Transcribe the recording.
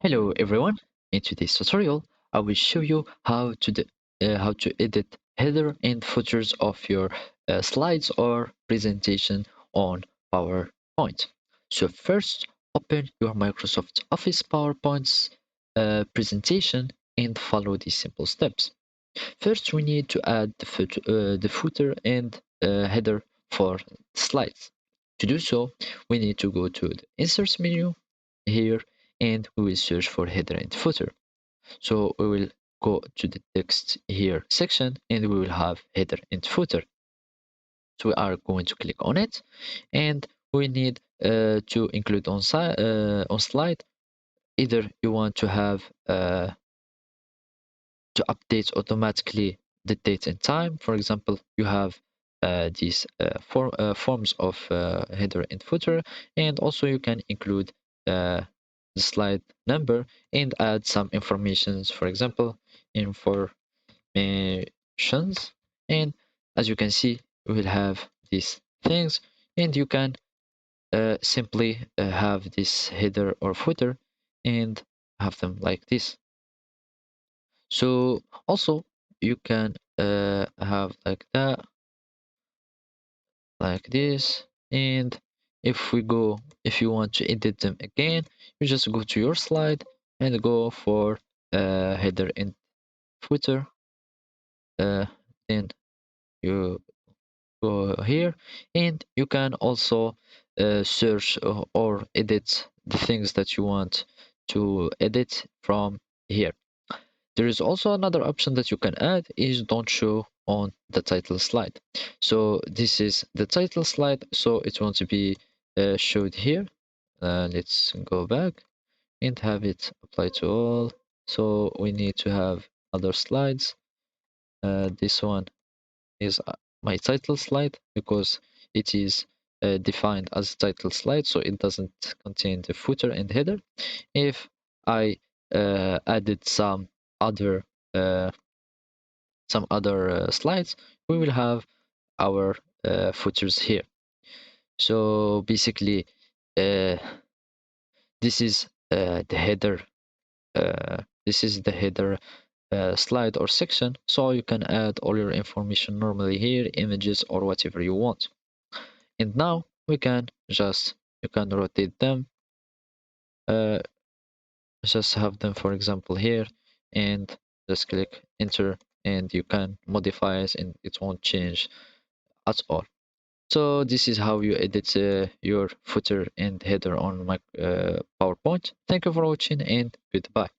Hello everyone. In today's tutorial, I will show you how to edit header and footers of your slides or presentation on PowerPoint. So first, open your Microsoft Office PowerPoint's presentation and follow these simple steps. First, we need to add the footer and header for slides. To do so, we need to go to the Insert menu here and we will search for header and footer. So we will go to the text here section and we will have header and footer. So we are going to click on it and we need to include on slide. Either you want to have to update automatically the date and time. For example, you have these forms of header and footer, and also you can include the slide number and add some informations, for example, informations. And as you can see, we will have these things, and you can simply have this header or footer and have them like this. So also you can have like that, like this. And if you want to edit them again, you just go to your slide and go for header and footer. Then you go here and you can also search or edit the things that you want to edit from here. There is also another option that you can add is don't show on the title slide. So this is the title slide, so it wants to be showed here. Let's go back and have it apply to all. So we need to have other slides. This one is my title slide because it is defined as title slide, so it doesn't contain the footer and header. If I added other uh, some other slides, we will have our footers here. So basically, uh, this is the header. This is the header slide or section. So you can add all your information normally here, images or whatever you want. And now we can you can rotate them. Uh, just have them, for example, here, and just click enter, and you can modify it, and it won't change at all. So this is how you edit your footer and header on my PowerPoint. Thank you for watching and goodbye.